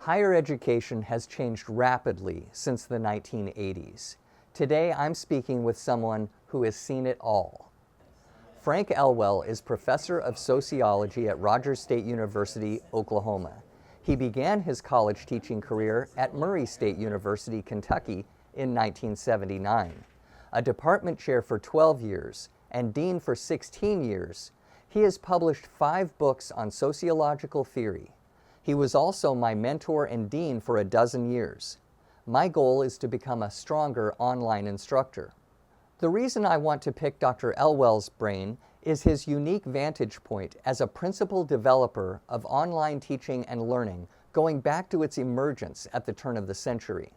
Higher education has changed rapidly since the 1980s. Today, I'm speaking with someone who has seen it all. Frank Elwell is professor of sociology at Rogers State University, Oklahoma. He began his college teaching career at Murray State University, Kentucky in 1979. A department chair for 12 years and dean for 16 years, he has published 5 books on sociological theory. He was also my mentor and dean for a dozen years. My goal is to become a stronger online instructor. The reason I want to pick Dr. Elwell's brain is his unique vantage point as a principal developer of online teaching and learning going back to its emergence at the turn of the century.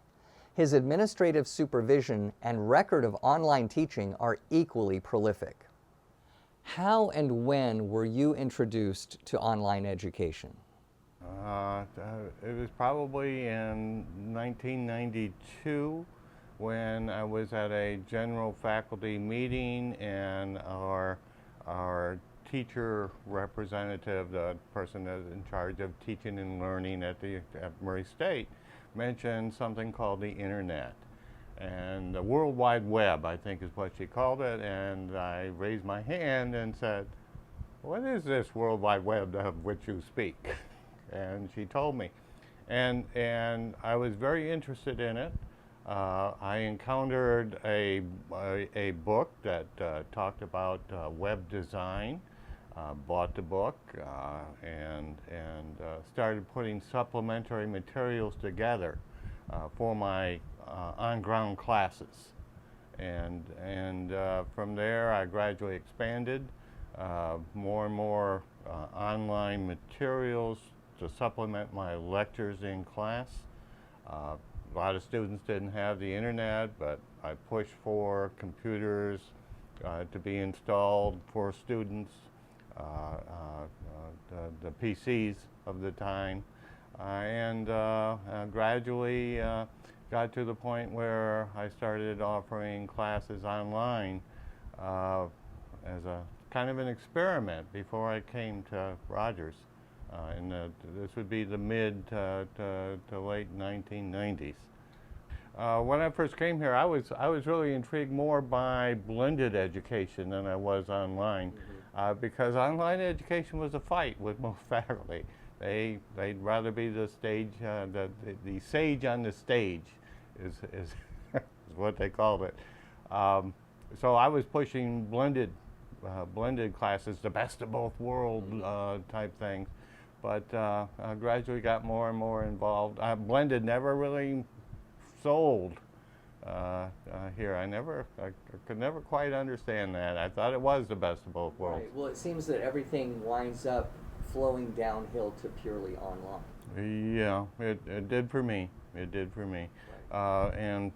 His administrative supervision and record of online teaching are equally prolific. How and when were you introduced to online education? It was probably in 1992 when I was at a general faculty meeting, and our teacher representative, the person that's in charge of teaching and learning at Murray State, mentioned something called the internet. And the World Wide Web, I think is what she called it, and I raised my hand and said, "What is this World Wide Web of which you speak?" And she told me. And I was very interested in it. I encountered a book that talked about web design, bought the book, and started putting supplementary materials together for my on-ground classes. And from there I gradually expanded more and more online materials to supplement my lectures in class. A lot of students didn't have the internet, but I pushed for computers to be installed for students, the PCs of the time, and gradually got to the point where I started offering classes online as a kind of an experiment before I came to Rogers. This would be the mid to late 1990s. When I first came here, I was really intrigued more by blended education than I was online, because online education was a fight with most faculty. They'd rather be the stage, the sage on the stage, is is what they called it. So I was pushing blended classes, the best of both worlds type things. But I gradually got more and more involved. Blended never really sold here. I could never quite understand that. I thought it was the best of both worlds. Right. Well, it seems that everything winds up flowing downhill to purely online. Yeah, it did for me. It did for me. Right.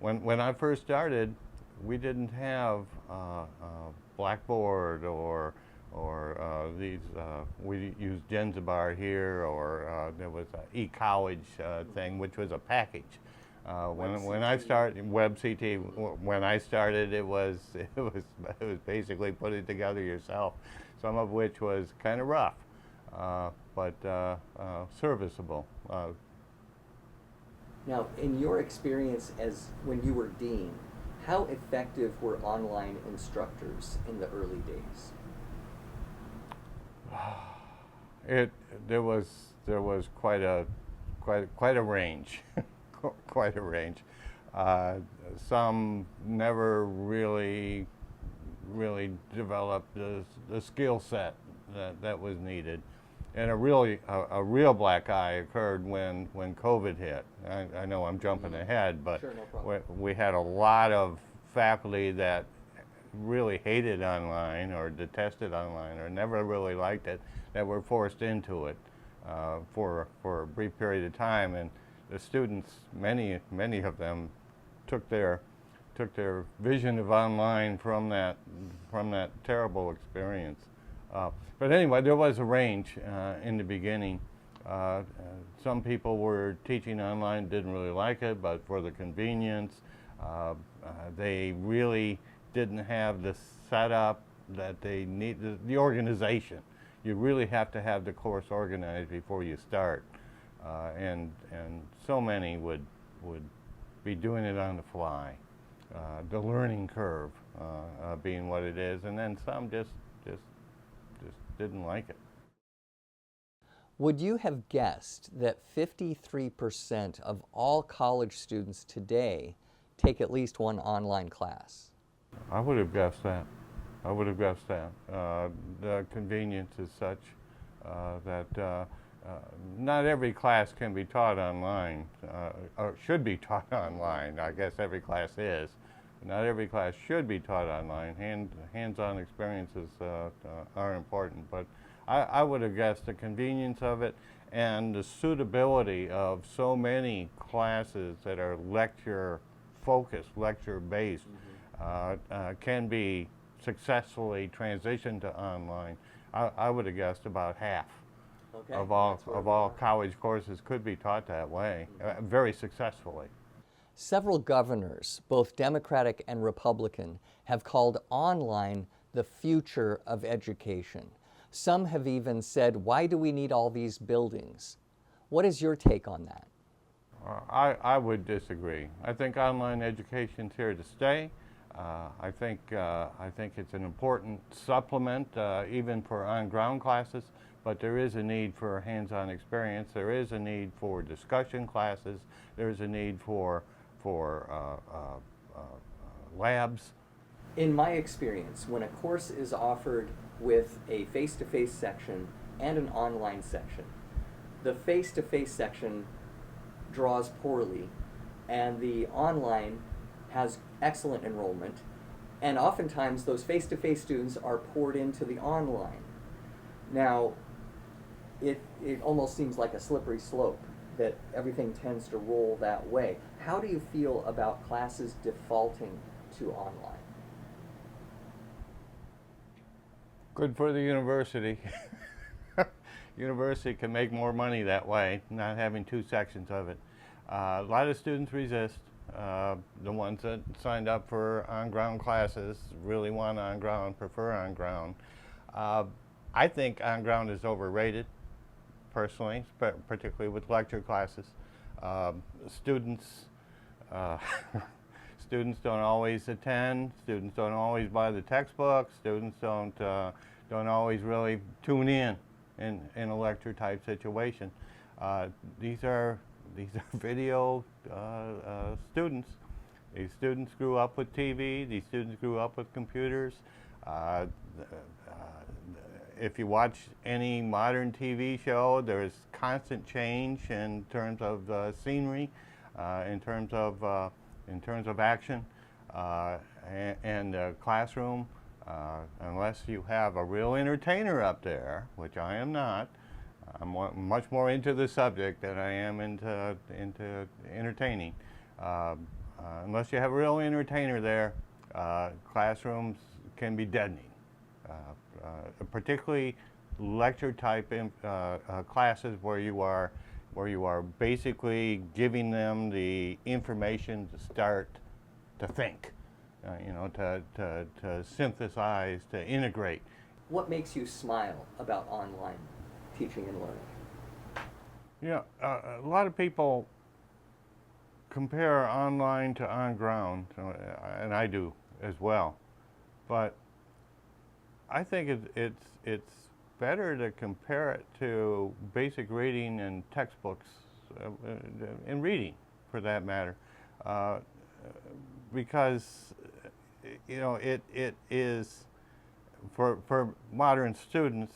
When I first started, we didn't have Blackboard or these, we used Genzabar here, or there was an e-college thing, which was a package. When I started, WebCT, when I started, it was basically put it together yourself, some of which was kind of rough, but serviceable. Now, in your experience as when you were dean, how effective were online instructors in the early days? There was quite a range, quite a range. Some never really developed the skill set that was needed, and a real black eye occurred when COVID hit. I know I'm jumping ahead, but sure, no problem. We had a lot of faculty that really hated online or detested online or never really liked it, that were forced into it for a brief period of time, and the students, many of them, took their vision of online from that terrible experience. But anyway, there was a range in the beginning. Some people were teaching online, didn't really like it, but for the convenience, they really didn't have the setup that they need, the organization. you really have to have the course organized before you start, and so many would be doing it on the fly. The learning curve being what it is, and then some just didn't like it. Would you have guessed that 53% of all college students today take at least one online class? I would have guessed that. I would have guessed that. The convenience is such that not every class can be taught online, or should be taught online. I guess every class is. Not every class should be taught online. Hands-on experiences are important, but I would have guessed the convenience of it and the suitability of so many classes that are lecture-focused, lecture-based, can be successfully transitioned to online. I would have guessed about half of all college courses could be taught that way, very successfully. Several governors, both Democratic and Republican, have called online the future of education. Some have even said, why do we need all these buildings? What is your take on that? I would disagree. I think online education is here to stay. I think it's an important supplement, even for on-ground classes, but there is a need for hands-on experience. There is a need for discussion classes. There is a need for labs. In my experience, when a course is offered with a face-to-face section and an online section, the face-to-face section draws poorly, and the online has excellent enrollment, and oftentimes those face-to-face students are poured into the online. Now, it almost seems like a slippery slope that everything tends to roll that way. How do you feel about classes defaulting to online? Good for the university. University can make more money that way, not having two sections of it. A lot of students resist. The ones that signed up for on-ground classes really want on-ground, prefer on-ground. I think on-ground is overrated, personally, particularly with lecture classes. Students students don't always attend. Students don't always buy the textbooks. Students don't always really tune in a lecture type situation. These are video students. These students grew up with TV. These students grew up with computers. If you watch any modern TV show, there is constant change in terms of scenery, in terms of action, and the classroom. Unless you have a real entertainer up there, which I am not. I'm much more into the subject than I am into entertaining. Unless you have a real entertainer there, classrooms can be deadening. Particularly lecture type classes where you are basically giving them the information to start to think, to synthesize, to integrate. What makes you smile about online teaching and learning? A lot of people compare online to on-ground, and I do as well. But I think it's better to compare it to basic reading and textbooks, and reading, for that matter, because it is for modern students.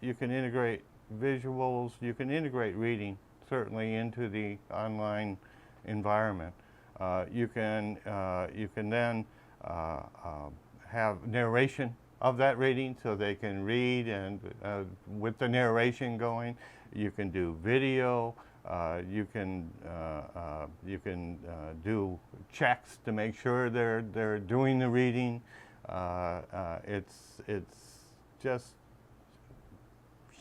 You can integrate visuals, you can integrate reading certainly into the online environment. You can then have narration of that reading, so they can read, and with the narration going, you can do video. You can do checks to make sure they're doing the reading. It's just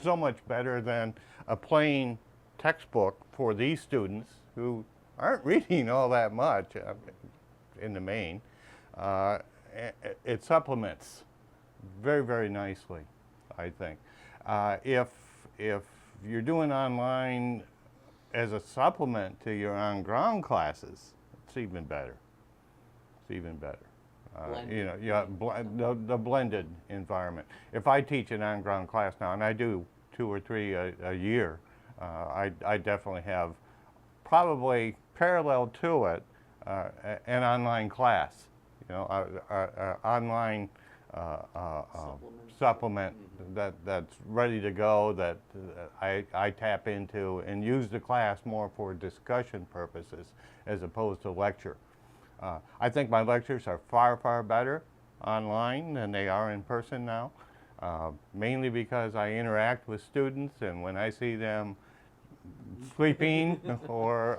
so much better than a plain textbook for these students who aren't reading all that much in the main. It supplements very, very nicely, I think. If you're doing online as a supplement to your on-ground classes, it's even better. It's even better. You know, yeah, the blended environment. If I teach an on-ground class now, and I do 2 or 3 a year, I definitely have probably parallel to it an online class. You know, online supplement that's ready to go, that I tap into and use the class more for discussion purposes as opposed to lecture. I think my lectures are far, far better online than they are in person now, mainly because I interact with students, and when I see them sleeping or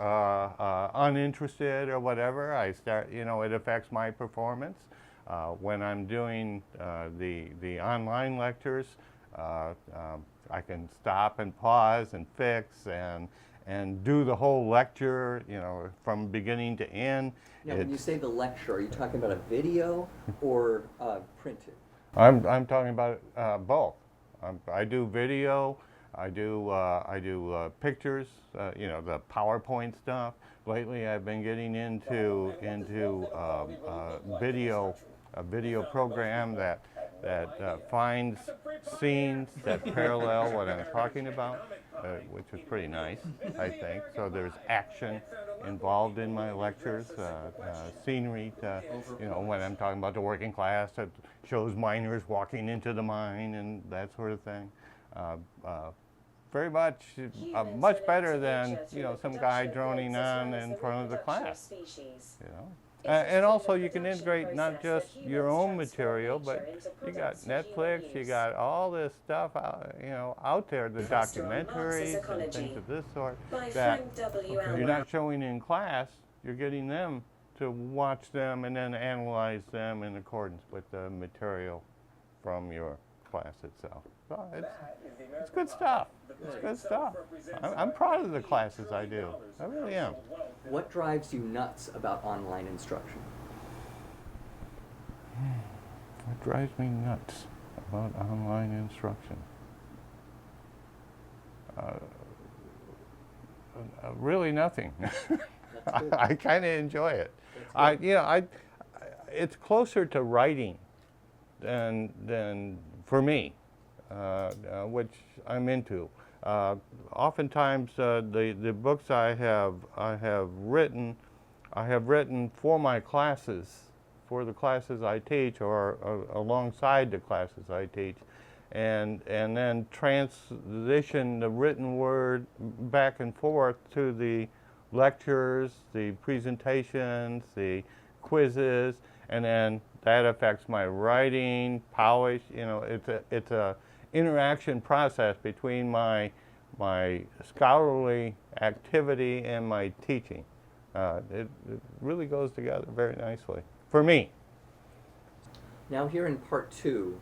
uninterested or whatever, I start, you know, it affects my performance. When I'm doing the online lectures, I can stop and pause and fix and do the whole lecture, you know, from beginning to end. Now, when you say the lecture, are you talking about a video or printed? I'm talking about both. I do video. I do pictures. You know, the PowerPoint stuff. Lately, I've been getting into video, a video program that finds scenes that parallel what I'm talking about, which is pretty nice, I think. So there's action involved in my lectures, scenery, you know, when I'm talking about the working class, it shows miners walking into the mine and that sort of thing. Very much, much better than, you know, some guy droning on in front of the class, you know. And also you can integrate not just your own material, but you got Netflix, you got all this stuff out, you know, out there, the documentaries and things of this sort that you're not showing in class, you're getting them to watch them and then analyze them in accordance with the material from your class itself. So it's good stuff. It's good stuff. I'm proud of the classes I do. I really am. What drives you nuts about online instruction? What drives me nuts about online instruction? Really nothing. I kind of enjoy it. It's closer to writing than for me, which I'm into. Oftentimes, the books I have written for my classes, for the classes I teach, or alongside the classes I teach, and then transition the written word back and forth to the lectures, the presentations, the quizzes, and then that affects my writing, polish. You know, it's a interaction process between my scholarly activity and my teaching. It really goes together very nicely for me. Now here in part 2,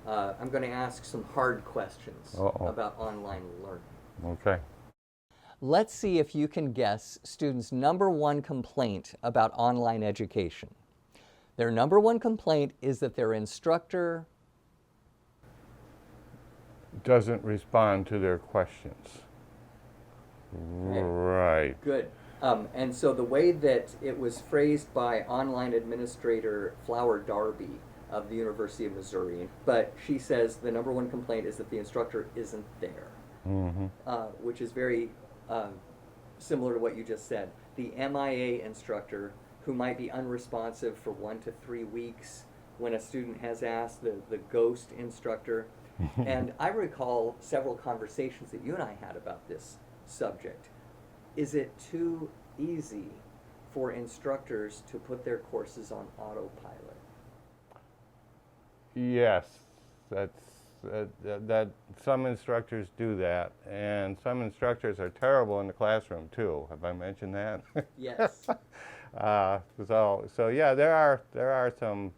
I'm going to ask some hard questions about online learning. Okay. Let's see if you can guess students' #1 complaint about online education. Their #1 complaint is that their instructor doesn't respond to their questions. Right. Good. And so the way that it was phrased by online administrator Flower Darby of the University of Missouri, but she says the #1 complaint is that the instructor isn't there, which is very similar to what you just said. The MIA instructor who might be unresponsive for 1 to 3 weeks when a student has asked, the ghost instructor. And I recall several conversations that you and I had about this subject. Is it too easy for instructors to put their courses on autopilot? Yes, that some instructors do that, and some instructors are terrible in the classroom too. Have I mentioned that? Yes. So yeah, there are some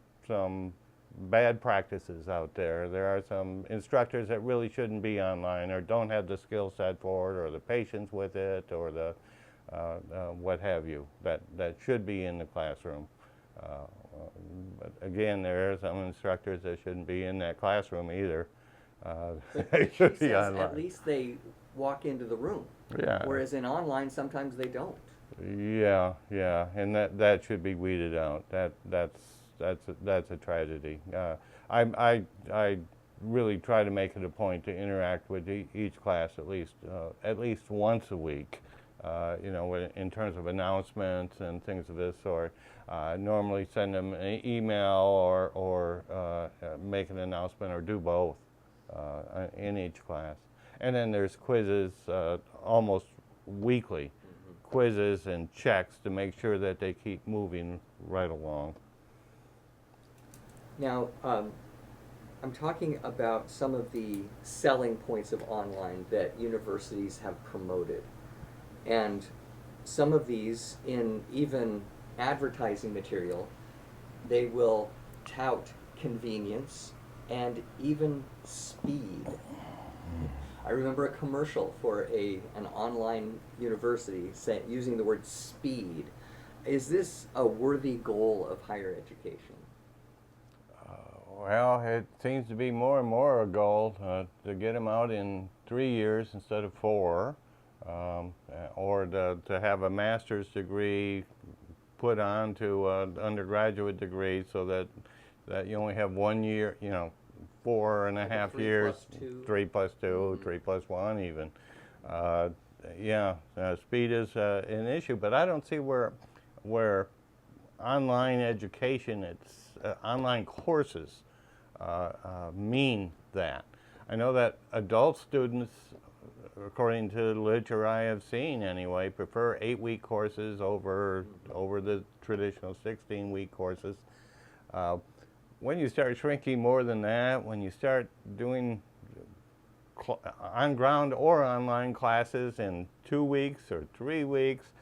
bad practices out there. There are some instructors that really shouldn't be online, or don't have the skill set for it, or the patience with it, or the what have you, that should be in the classroom. But again, there are some instructors that shouldn't be in that classroom either. They should She be says online. at least they walk into the room. Yeah. Whereas in online, sometimes they don't. Yeah, yeah, and that should be weeded out. That's a tragedy. I really try to make it a point to interact with each class at least once a week. You know, in terms of announcements and things of this sort. Normally send them an email or make an announcement or do both in each class. And then there's quizzes almost weekly. Quizzes and checks to make sure that they keep moving right along. Now, I'm talking about some of the selling points of online that universities have promoted. And some of these, in even advertising material, they will tout convenience and even speed. I remember a commercial for an online university using the word speed. Is this a worthy goal of higher education? Well, it seems to be more and more a goal to get them out in 3 years instead of 4, or to have a master's degree put on to an undergraduate degree so that you only have 1 year, you know, 4.5 years, 3 plus 2, 3 plus 1 even. Yeah, speed is an issue, but I don't see where online education, online courses mean that. I know that adult students, according to the literature I have seen anyway, prefer 8-week courses over the traditional 16-week courses. When you start shrinking more than that, when you start doing on-ground or online classes in 2 weeks or 3 weeks,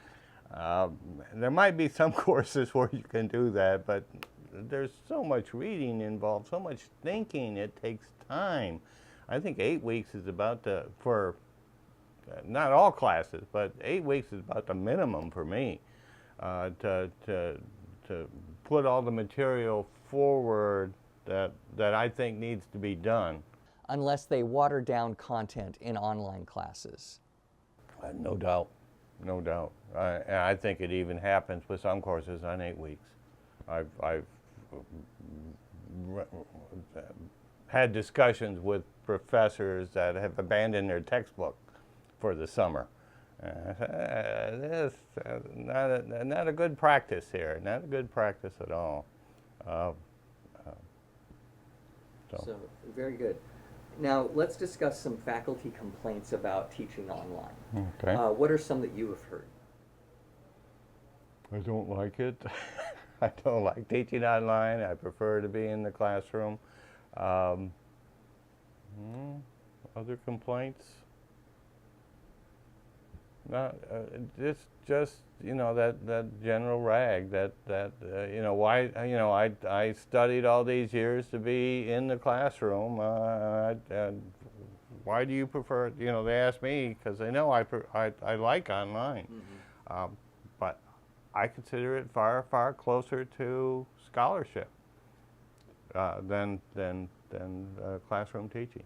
there might be some courses where you can do that, but there's so much reading involved, so much thinking, it takes time. I think 8 weeks is about for not all classes, but 8 weeks is about the minimum for me to put all the material forward that I think needs to be done. Unless they water down content in online classes. No doubt, no doubt. I think it even happens with some courses on 8 weeks. I've had discussions with professors that have abandoned their textbook for the summer. This not a good practice here. Not a good practice at all. So very good. Now let's discuss some faculty complaints about teaching online. Okay. What are some that you have heard? I don't like it. I don't like teaching online. I prefer to be in the classroom. Other complaints? Not just you know that general rag that you know why I studied all these years to be in the classroom. Why do you prefer? You know, they ask me because they know I like online. Mm-hmm. But I consider it far closer to scholarship than classroom teaching.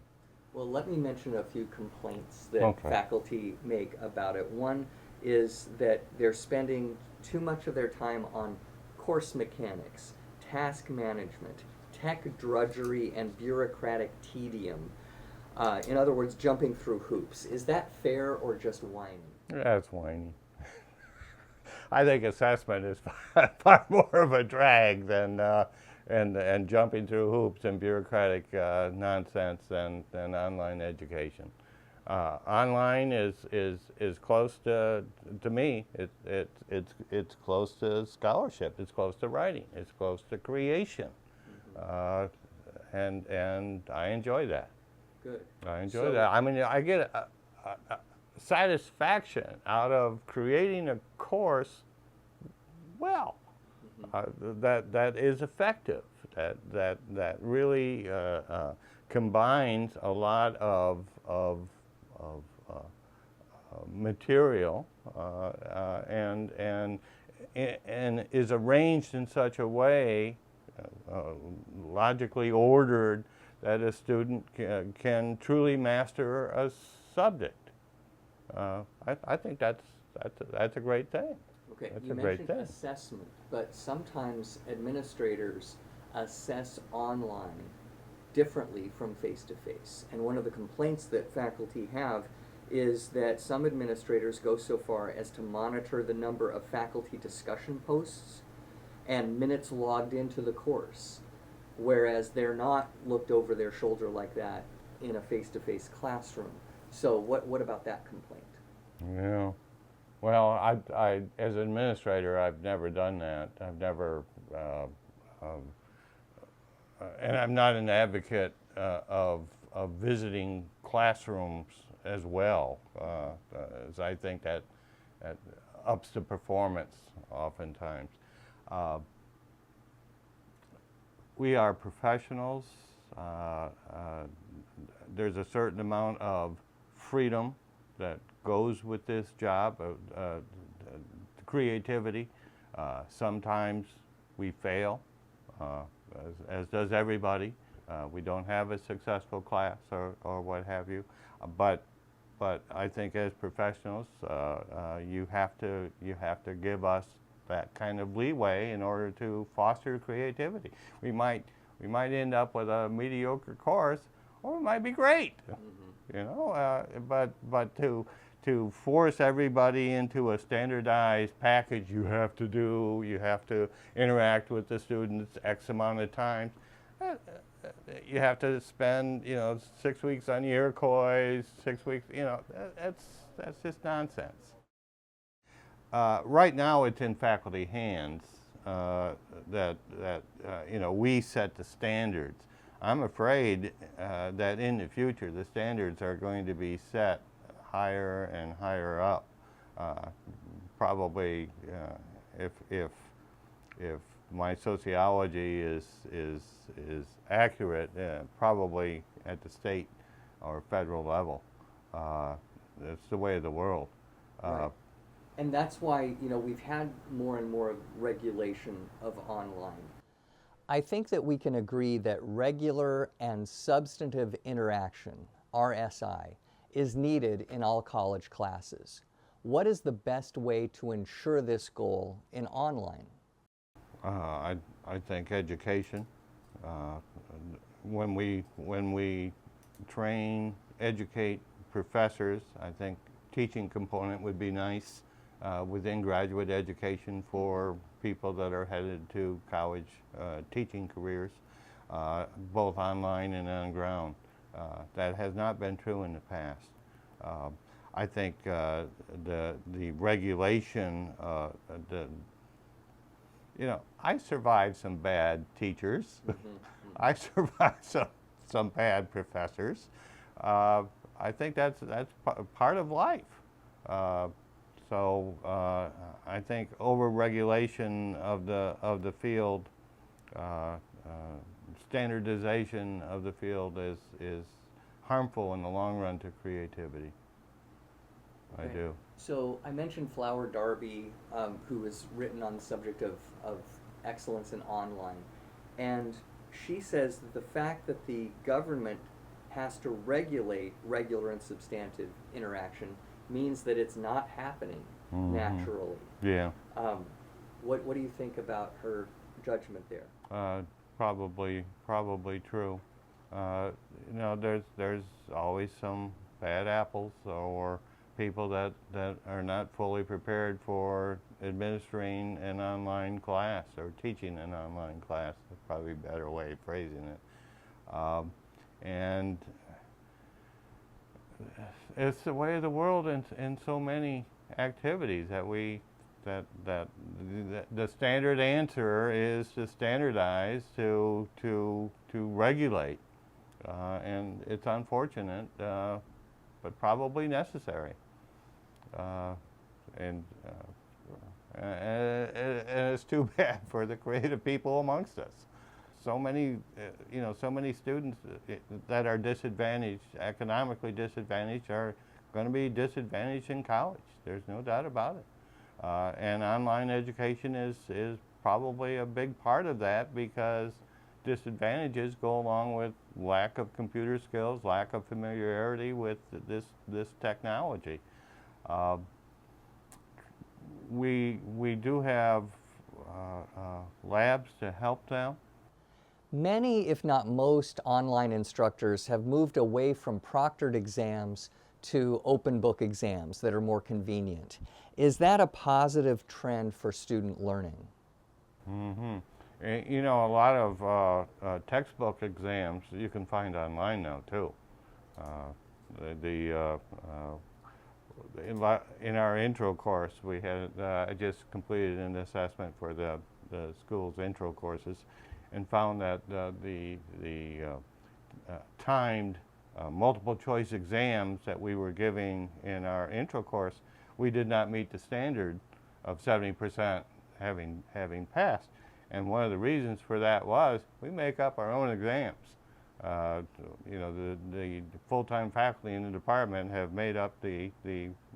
Well, let me mention a few complaints that faculty make about it. One is that they're spending too much of their time on course mechanics, task management, tech drudgery, and bureaucratic tedium. In other words, jumping through hoops. Is that fair or just whiny? That's whiny. I think assessment is far more of a drag than and jumping through hoops and bureaucratic nonsense than online education. Online is close to me. It's close to scholarship. It's close to writing. It's close to creation, and I enjoy that. Good. I enjoy that. I mean, I get a satisfaction out of creating a course well. That is effective. That really combines a lot of material and is arranged in such a way, logically ordered, that a student can truly master a subject. I think that's a great thing. Okay, That's you a great mentioned thing. assessment, but sometimes administrators assess online differently from face-to-face. And one of the complaints that faculty have is that some administrators go so far as to monitor the number of faculty discussion posts and minutes logged into the course, whereas they're not looked over their shoulder like that in a face-to-face classroom. So what about that complaint? Yeah. Well, I as an administrator, I've never done that. I've never, and I'm not an advocate of visiting classrooms as well, as I think that ups the performance oftentimes. We are professionals. There's a certain amount of freedom that goes with this job, creativity. Sometimes we fail, as does everybody. We don't have a successful class or what have you. But I think as professionals, you have to give us that kind of leeway in order to foster creativity. We might end up with a mediocre course, or it might be great. Mm-hmm. You know, but to force everybody into a standardized package, you have to interact with the students X amount of times. You have to spend 6 weeks on Iroquois, 6 weeks. That's just nonsense. Right now, it's in faculty hands that we set the standards. I'm afraid that in the future, the standards are going to be set higher and higher up. Probably, if my sociology is accurate, probably at the state or federal level. It's the way of the world. Right. And that's why, we've had more and more regulation of online. I think that we can agree that regular and substantive interaction, RSI, is needed in all college classes. What is the best way to ensure this goal in online? I think education. When we train, educate professors, I think teaching component would be nice within graduate education for people that are headed to college teaching careers, both online and on ground. That has not been true in the past. I think the regulation, I survived some bad teachers. I survived some bad professors. I think that's part of life. So I think over-regulation of the field, standardization of the field is harmful in the long run to creativity. Okay. I do. So I mentioned Flower Darby, who has written on the subject of excellence in online, and she says that the fact that the government has to regulate regular and substantive interaction means that it's not happening naturally. Yeah. What do you think about her judgment there? Probably true. There's always some bad apples or people that are not fully prepared for administering an online class or teaching an online class. That's probably a better way of phrasing it. And it's the way of the world in so many activities that the standard answer is to standardize, to regulate, and it's unfortunate, but probably necessary. And it's too bad for the creative people amongst us. So many, so many students that are disadvantaged, economically disadvantaged, are going to be disadvantaged in college. There's no doubt about it. And online education is probably a big part of that, because disadvantages go along with lack of computer skills, lack of familiarity with this technology. We do have labs to help them. Many, if not most, online instructors have moved away from proctored exams to open book exams that are more convenient. Is that a positive trend for student learning? Mm-hmm. You know, a lot of textbook exams you can find online now too. In our intro course, we had I just completed an assessment for the school's intro courses, and found that the timed multiple choice exams that we were giving in our intro course, we did not meet the standard of 70% having passed. And one of the reasons for that was we make up our own exams. You know, the full-time faculty in the department have made up the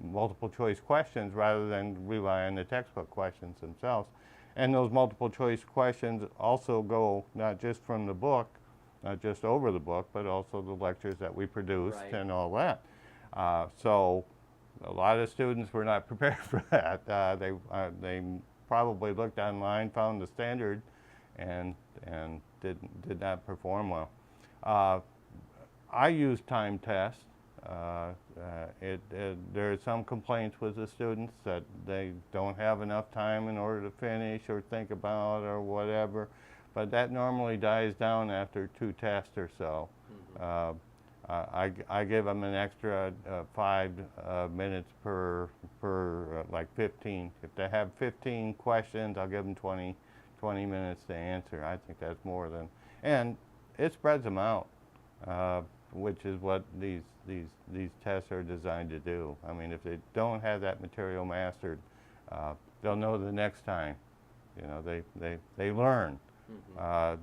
multiple choice questions rather than rely on the textbook questions themselves. And those multiple choice questions also go not just from the book, not just over the book, but also the lectures that we produced and all that. So a lot of students were not prepared for that. They probably looked online, found the standard, and did not perform well. I use time tests. There are some complaints with the students that they don't have enough time in order to finish or think about or whatever, but that normally dies down after 2 tests or so. I give them an extra 5 minutes per like 15. If they have 15 questions, I'll give them 20 minutes to answer. I think that's more than, and it spreads them out, which is what these tests are designed to do. I mean, if they don't have that material mastered, they'll know the next time. You know, they learn.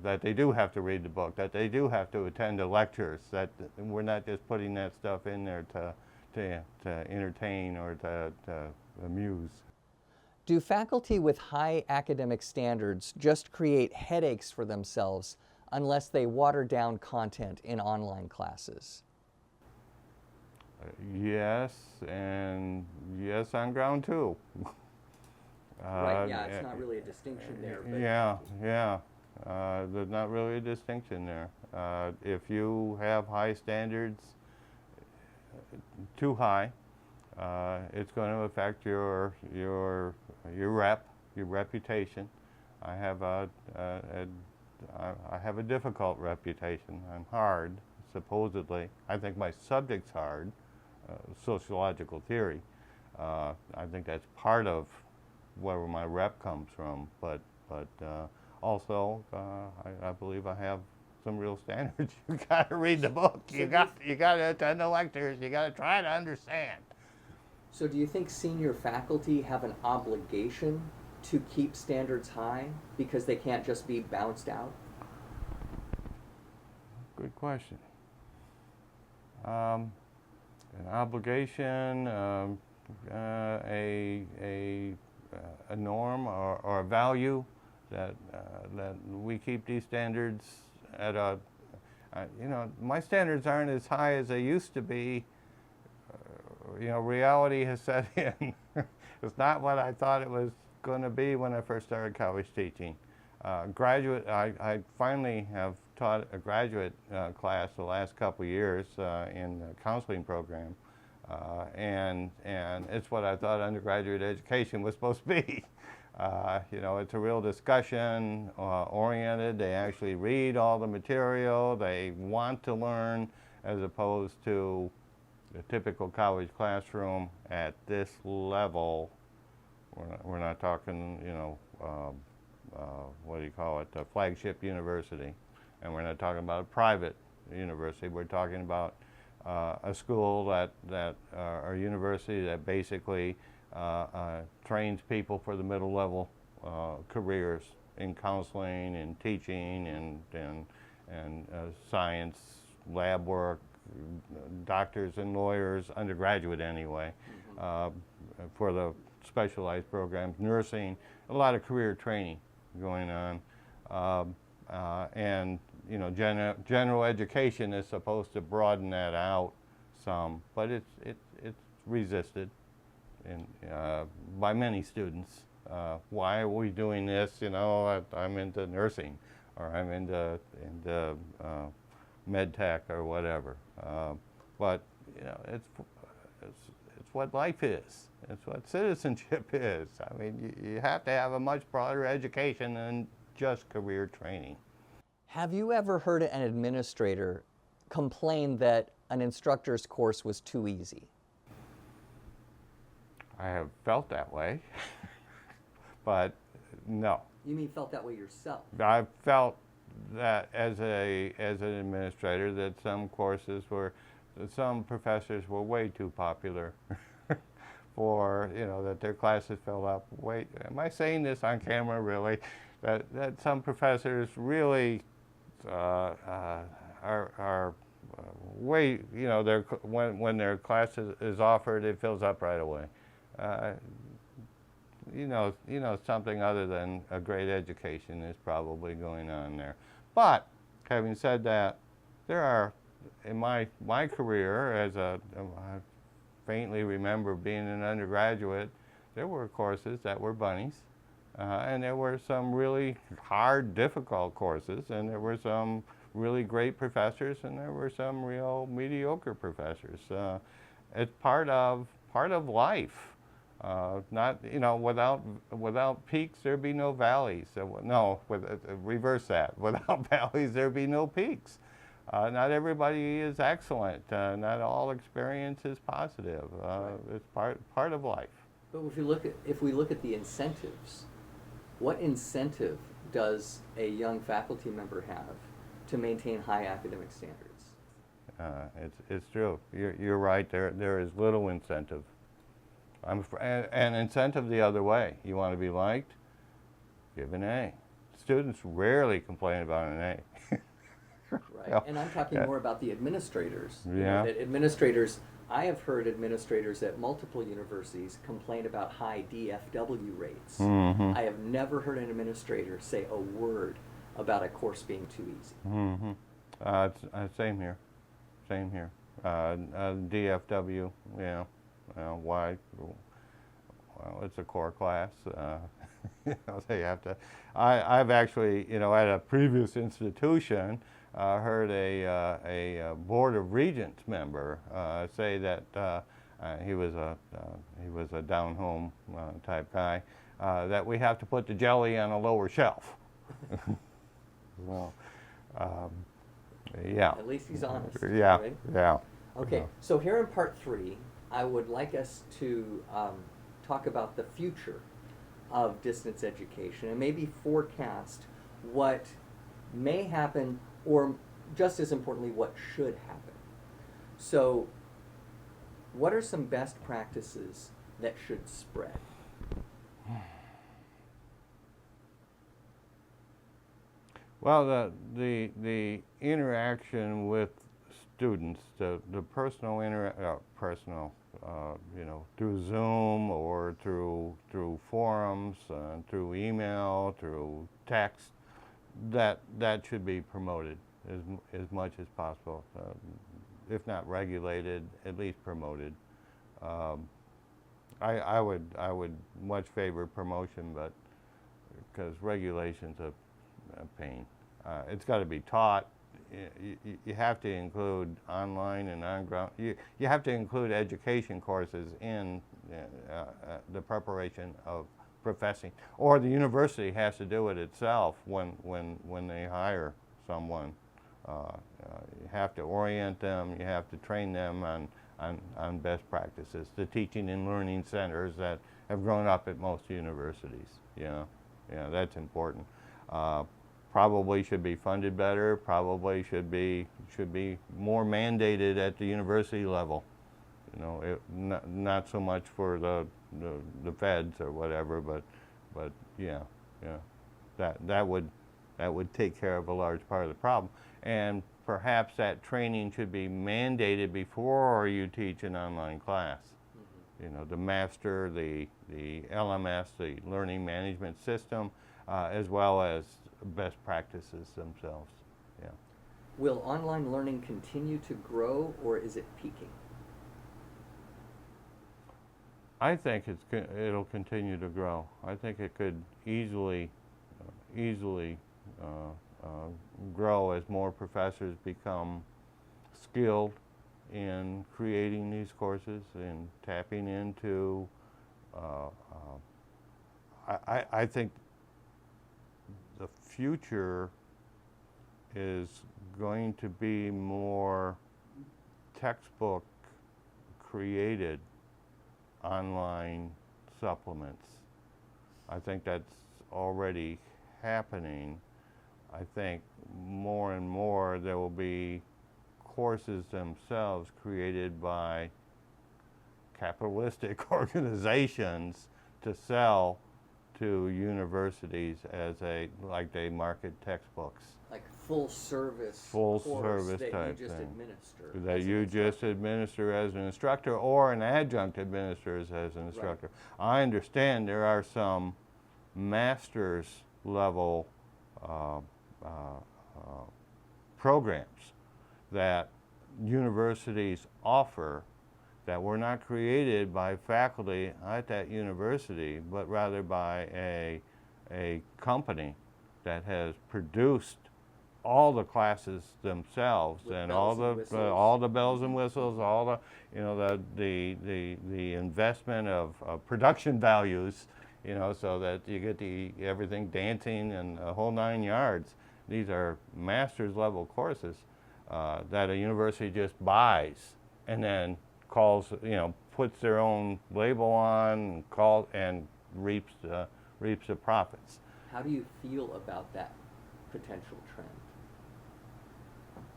That they do have to read the book, that they do have to attend the lectures, that we're not just putting that stuff in there to entertain or to amuse. Do faculty with high academic standards just create headaches for themselves unless they water down content in online classes? Yes, and yes on ground two. Right, yeah, it's not really a distinction there. But Yeah. There's not really a distinction there. If you have high standards, too high, it's going to affect your reputation. I have a difficult reputation. I'm hard, supposedly. I think my subject's hard, sociological theory. I think that's part of where my rep comes from, but also, I believe I have some real standards. You got to read the book. You got to attend the lectures. You got to try to understand. So, do you think senior faculty have an obligation to keep standards high because they can't just be bounced out? Good question. An obligation, a norm or a value. That we keep these standards at a, you know, my standards aren't as high as they used to be. You know, reality has set in. It's not what I thought it was going to be when I first started college teaching. I finally have taught a graduate class the last couple of years in the counseling program, and it's what I thought undergraduate education was supposed to be. You know, it's a real discussion oriented. They actually read all the material. They want to learn, as opposed to the typical college classroom at this level. We're not talking, you know, what do you call it, a flagship university. And we're not talking about a private university. We're talking about a school or university that basically trains people for the middle level careers in counseling and teaching and science, lab work, doctors and lawyers, undergraduate anyway, for the specialized programs, nursing, a lot of career training going on. And you know, general education is supposed to broaden that out some, but it's resisted by many students. Why are we doing this? You know, I'm into nursing, or I'm into med tech or whatever. But you know, it's what life is. It's what citizenship is. I mean, you have to have a much broader education than just career training. Have you ever heard an administrator complain that an instructor's course was too easy? I have felt that way, but no. You mean felt that way yourself? I've felt that as an administrator that some professors were way too popular for, you know, that their classes filled up. Wait, am I saying this on camera really? That some professors really are way, you know, when their class is offered, it fills up right away. You know, something other than a great education is probably going on there. But having said that, there are, in my career, I faintly remember being an undergraduate, there were courses that were bunnies, and there were some really hard, difficult courses, and there were some really great professors, and there were some real mediocre professors. It's part of life. Not, you know, without peaks there'd be no valleys. No, reverse that. Without valleys there'd be no peaks. Not everybody is excellent. Not all experience is positive. It's part of life. But if we look at the incentives, what incentive does a young faculty member have to maintain high academic standards? It's true. You're right. There is little incentive. An incentive the other way. You want to be liked? Give an A. Students rarely complain about an A. Right, Well, and I'm talking more about the administrators. You Yeah. know, that administrators, I have heard administrators at multiple universities complain about high DFW rates. Mm-hmm. I have never heard an administrator say a word about a course being too easy. Mm-hmm. Same here. Same here. DFW, yeah. Why? Well, it's a core class. You know, they have to. I've actually, you know, at a previous institution, heard a Board of Regents member say that he was a down home type guy, that we have to put the jelly on a lower shelf. Well, yeah. At least he's honest. Yeah. Right? Yeah. Okay, so here in part 3, I would like us to talk about the future of distance education and maybe forecast what may happen, or just as importantly, what should happen. So, what are some best practices that should spread? Well, the interaction with students, the personal you know, through Zoom or through forums, through email, through text, that should be promoted as much as possible. If not regulated, at least promoted. I would much favor promotion, but because regulation's a pain. It's got to be taught. You have to include online and on-ground. You have to include education courses in the preparation of professing, or the university has to do it itself when they hire someone. You have to orient them. You have to train them on best practices. The teaching and learning centers that have grown up at most universities. Yeah, that's important. Probably should be funded better. Probably should be more mandated at the university level. You know, not so much for the feds or whatever, but yeah, that would take care of a large part of the problem. And perhaps that training should be mandated before you teach an online class. Mm-hmm. You know, the master the LMS, the learning management system, as well as best practices themselves. Yeah. Will online learning continue to grow, or is it peaking? I think it'll continue to grow. I think it could easily grow as more professors become skilled in creating these courses and tapping into. I think the future is going to be more textbook created online supplements. I think that's already happening. I think more and more there will be courses themselves created by capitalistic organizations to sell to universities as like they market textbooks. Like full service Service that type you just thing. administer. That you just administer as an instructor, or an adjunct administers as an instructor. Right. I understand there are some master's level programs that universities offer that were not created by faculty at that university, but rather by a company that has produced all the classes themselves. With and all the bells and whistles, all the the investment of production values, so that you get everything dancing and a whole 9 yards. These are master's level courses that a university just buys and then calls, puts their own label on, and reaps the profits. How do you feel about that potential trend?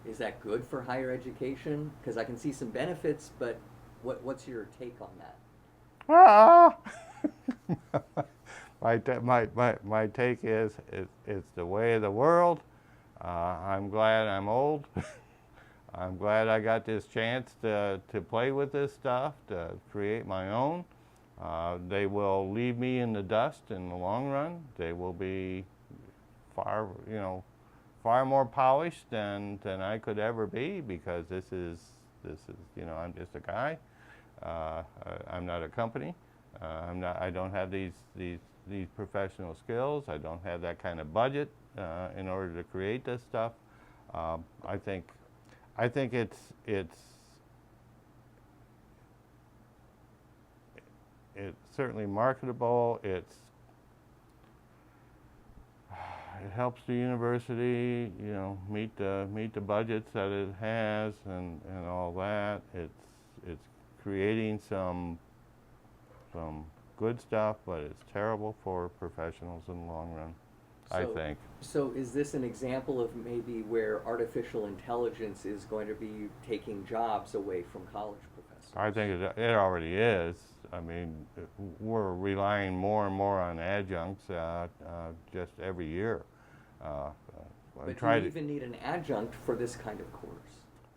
Is that good for higher education? Because I can see some benefits, but what's your take on that? My take is it's the way of the world. I'm glad I'm old. I'm glad I got this chance to play with this stuff, to create my own. They will leave me in the dust in the long run. They will be far more polished than I could ever be, because this is I'm just a guy. I'm not a company. I don't have these professional skills. I don't have that kind of budget in order to create this stuff. I think it's certainly marketable. It helps the university, meet the budgets that it has and all that. It's creating some good stuff, but it's terrible for professionals in the long run, I think. So is this an example of maybe where artificial intelligence is going to be taking jobs away from college professors? I think it already is. I mean, we're relying more and more on adjuncts just every year. But do you even need an adjunct for this kind of course?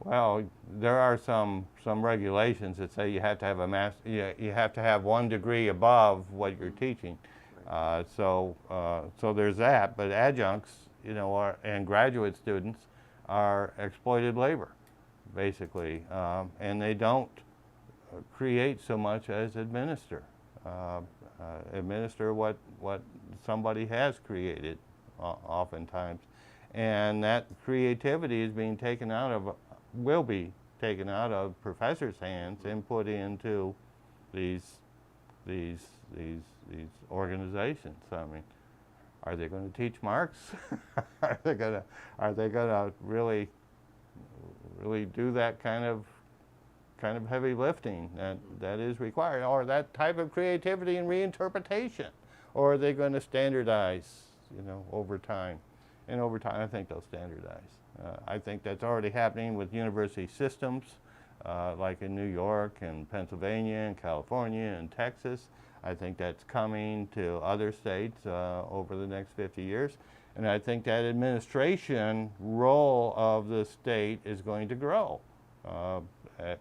Well, there are some regulations that say you have to have you have to have 1 degree above what you're teaching. Right. So there's that. But adjuncts, and graduate students are exploited labor, basically, and they don't create so much as administer. Administer what somebody has created, oftentimes, and that creativity is being taken out of. Will be taken out of professors' hands and put into these organizations. I mean, are they going to teach Marx? Are they going to really do that kind of heavy lifting that is required, or that type of creativity and reinterpretation, or are they going to standardize, over time? And over time, I think they'll standardize. I think that's already happening with university systems, like in New York and Pennsylvania and California and Texas. I think that's coming to other states over the next 50 years. And I think that administration role of the state is going to grow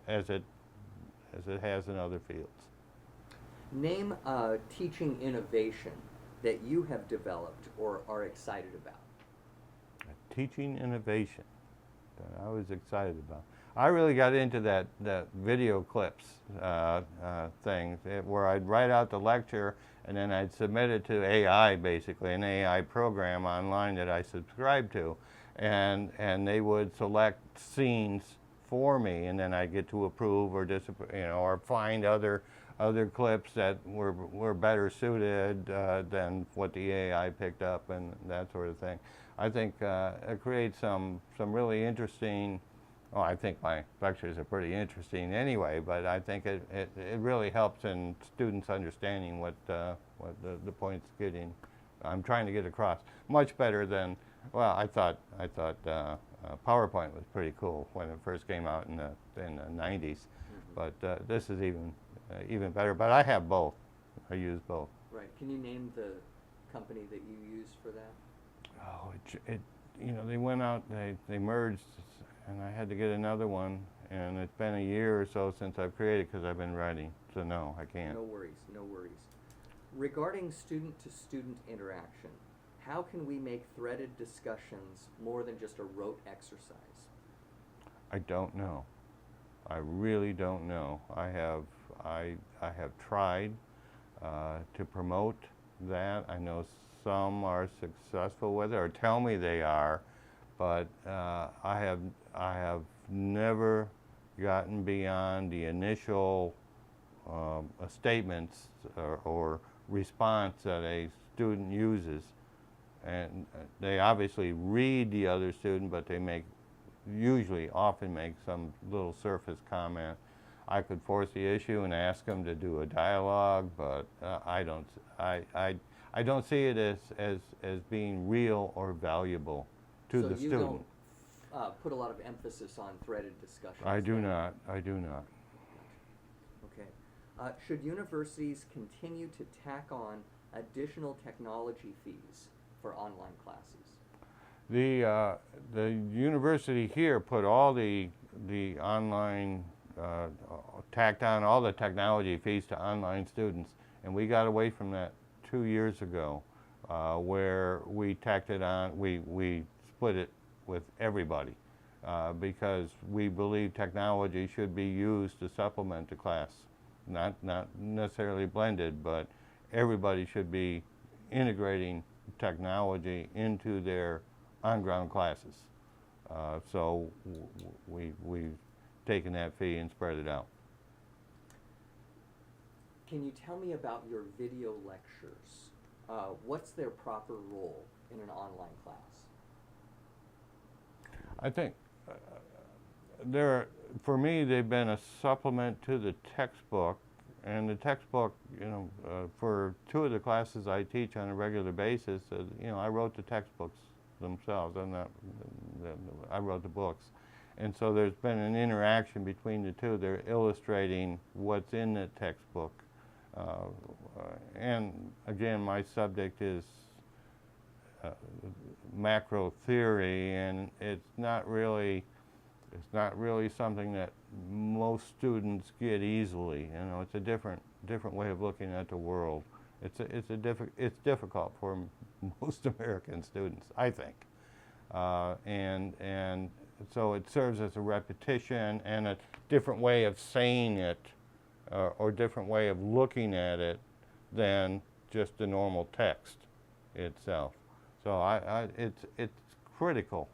as it has in other fields. Name a teaching innovation that you have developed or are excited about. teaching innovation that I was excited about. I really got into that video clips thing where I'd write out the lecture and then I'd submit it to AI, basically, an AI program online that I subscribed to, and they would select scenes for me, and then I'd get to approve or disapprove, or find other clips that were better suited than what the AI picked up and that sort of thing. I think it creates some really interesting. Well, I think my lectures are pretty interesting anyway, but I think it really helps in students understanding what the point's getting. I'm trying to get across much better than. Well, I thought PowerPoint was pretty cool when it first came out in the 90s, but this is even better. But I have both. I use both. Right. Can you name the company that you use for that? Oh, they went out. They merged, and I had to get another one. And it's been a year or so since I've created because I've been writing. So no, I can't. No worries. No worries. Regarding student-to-student interaction, how can we make threaded discussions more than just a rote exercise? I don't know. I really don't know. I have tried to promote that. I know some are successful with it or tell me they are, but I have never gotten beyond the initial statements or response that a student uses. And they obviously read the other student, but they often make some little surface comment. I could force the issue and ask them to do a dialogue, but I don't see it as being real or valuable to the student. So you don't put a lot of emphasis on threaded discussions? I do not. Okay. Should universities continue to tack on additional technology fees for online classes? The university here put all the online, tacked on all the technology fees to online students, and we got away from that 2 years ago, where we tacked it on, we split it with everybody, because we believe technology should be used to supplement the class, not necessarily blended, but everybody should be integrating technology into their on-ground classes. So we've taken that fee and spread it out. Can you tell me about your video lectures? What's their proper role in an online class? I think for me, they've been a supplement to the textbook. And the textbook, for 2 of the classes I teach on a regular basis, I wrote the textbooks themselves. I wrote the books. And so there's been an interaction between the 2. They're illustrating what's in the textbook. And again, my subject is macro theory, and it's not really something that most students get easily. It's a different way of looking at the world. It's difficult for most American students, I think, and so it serves as a repetition and a different way of saying it, or different way of looking at it than just the normal text itself. So it's critical,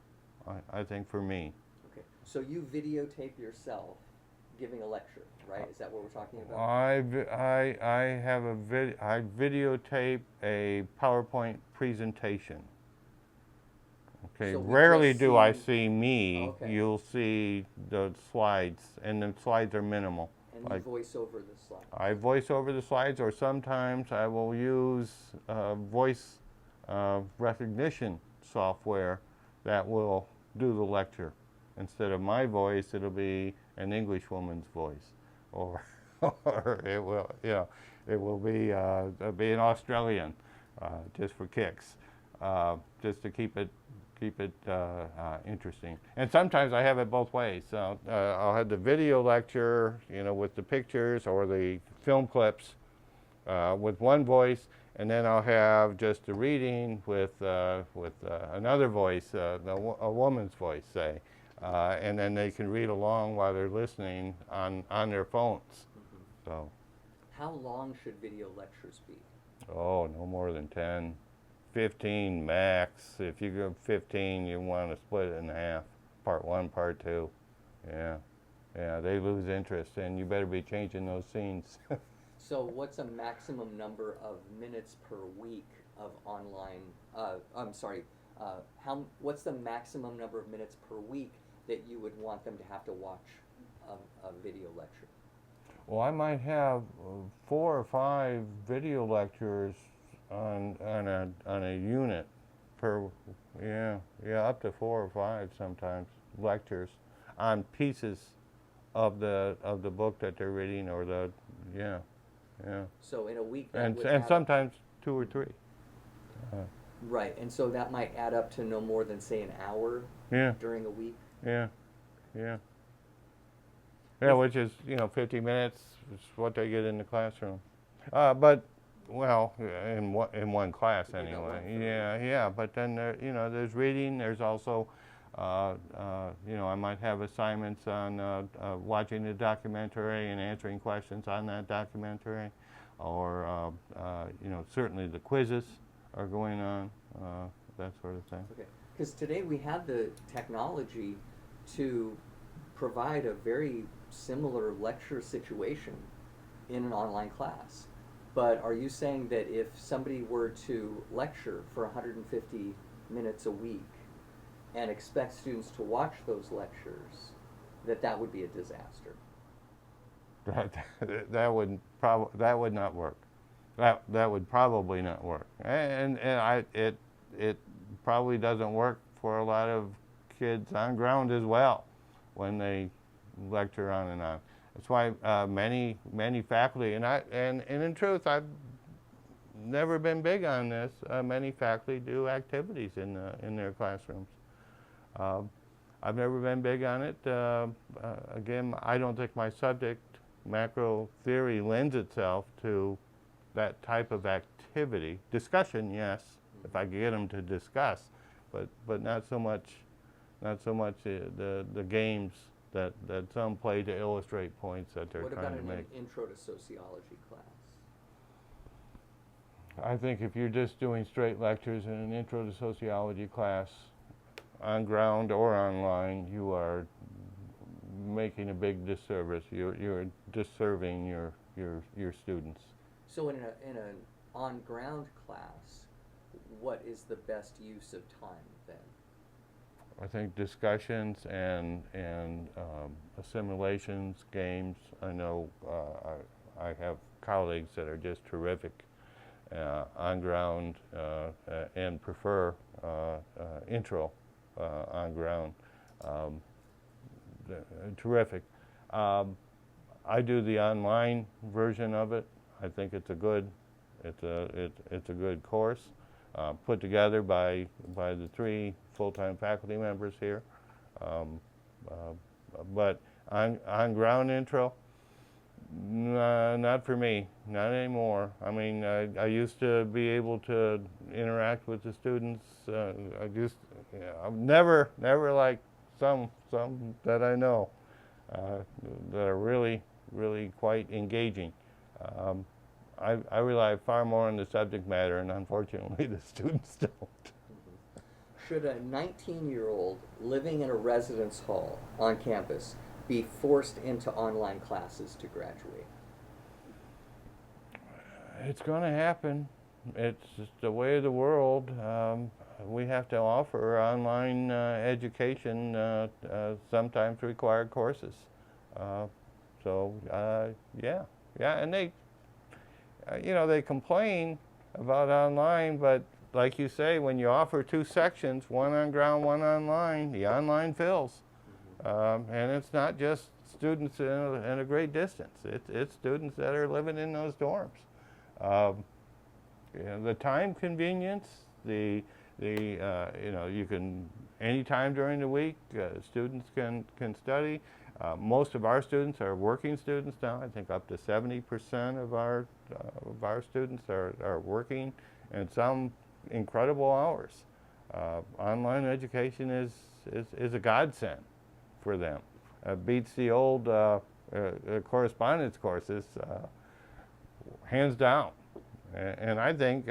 I think, for me. Okay, so you videotape yourself giving a lecture, right? Is that what we're talking about? I videotape a PowerPoint presentation. Okay, So rarely do I see me. Okay. You'll see the slides, and the slides are minimal. And you voice over the slide. I voice over the slides, or sometimes I will use voice recognition software that will do the lecture. Instead of my voice, it'll be an English woman's voice, or it will be an Australian, just for kicks, just to keep it interesting. And sometimes I have it both ways. So I'll have the video lecture, with the pictures or the film clips, with one voice, and then I'll have just a reading with another voice, a woman's voice, say, and then they can read along while they're listening on their phones. So, How long should video lectures be? oh, no more than 10, 15 max. If you go 15, you want to split it in half, part one, part two. Yeah, yeah, they lose interest, and you better be changing those scenes. So what's a maximum number of minutes per week of online, what's the maximum number of minutes per week that you would want them to have to watch a video lecture? Well, I might have 4 or 5 video lectures on a unit per, up to 4 or 5 sometimes lectures on pieces of the book that they're reading, or yeah. So in a week, and sometimes 2 or 3. Right, and so that might add up to no more than, say, an hour during a week. Yeah, which is 50 minutes is what they get in the classroom. But well, in one class anyway. Yeah. But then there's reading. There's also I might have assignments on watching the documentary and answering questions on that documentary, or certainly the quizzes are going on, that sort of thing. Okay, because today we have the technology to provide a very similar lecture situation in an online class. But are you saying that if somebody were to lecture for 150 minutes a week and expect students to watch those lectures, that would be a disaster? That would not work. That would probably not work, and it probably doesn't work for a lot of kids on ground as well when they lecture on and on. That's why many faculty, and in truth, I've never been big on this. Many faculty do activities in their classrooms. I've never been big on it. Again, I don't think my subject, macro theory, lends itself to that type of activity. Discussion, yes, if I could get them to discuss, but not so much the games that some play to illustrate points that they're trying to make. What about an intro to sociology class? I think if you're just doing straight lectures in an intro to sociology class, on ground or online, you are making a big disservice. You're disserving your students. So in an on-ground class, what is the best use of time then? I think discussions and assimilations, games. I know I have colleagues that are just terrific on ground and prefer intro on ground. Terrific. I do the online version of it. I think it's a good course put together by the 3 full-time faculty members here. But on ground intro, not for me, not anymore. I mean, I used to be able to interact with the students. I've never like some that I know that are really quite engaging. I rely far more on the subject matter, and unfortunately the students don't. Should a 19-year-old living in a residence hall on campus be forced into online classes to graduate? It's going to happen. It's just the way of the world. We have to offer online education, sometimes required courses. Yeah, and they complain about online, but like you say, when you offer 2 sections, one on ground, one online, the online fills. And it's not just students in a great distance. It's students that are living in those dorms. The time convenience, you can anytime during the week students can study. Most of our students are working students now. I think up to 70% of our students are working, and some incredible hours. Online education is a godsend for them. Beats the old correspondence courses hands down. And I think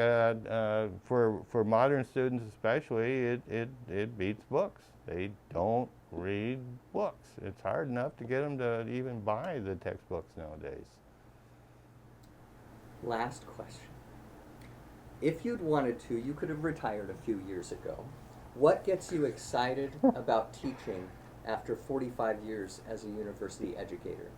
for modern students especially, it beats books. They don't read books. It's hard enough to get them to even buy the textbooks nowadays. Last question. If you'd wanted to, you could have retired a few years ago. What gets you excited about teaching after 45 years as a university educator?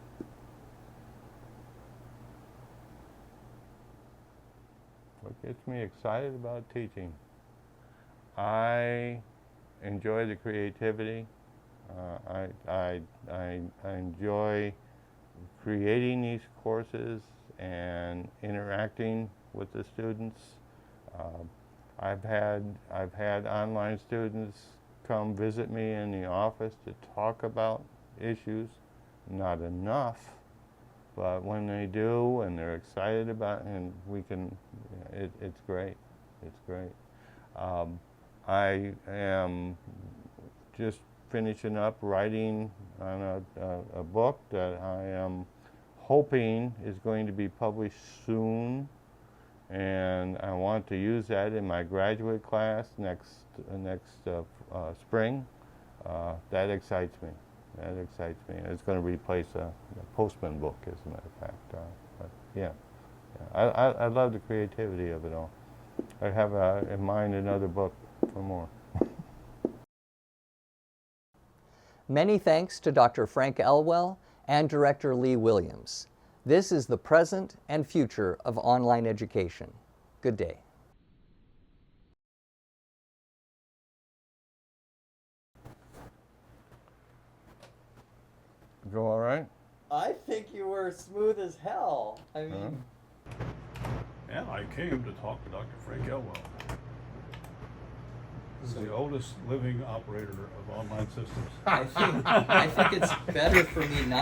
What gets me excited about teaching? I enjoy the creativity. I enjoy creating these courses and interacting with the students. I've had online students come visit me in the office to talk about issues. Not enough, but when they do and they're excited about it, and we can, it's great. It's great. I am just finishing up writing on a book that I am hoping is going to be published soon, and I want to use that in my graduate class next spring. That excites me. That excites me. It's going to replace a Postman book, as a matter of fact. But yeah, I love the creativity of it all. I have in mind another book for more. Many thanks to Dr. Frank Elwell and Director Lee Williams. This is the present and future of online education. Good day. Go all right? I think you were smooth as hell. I mean... And I came to talk to Dr. Frank Elwell. This is the oldest living operator of online systems. I think it's better for me not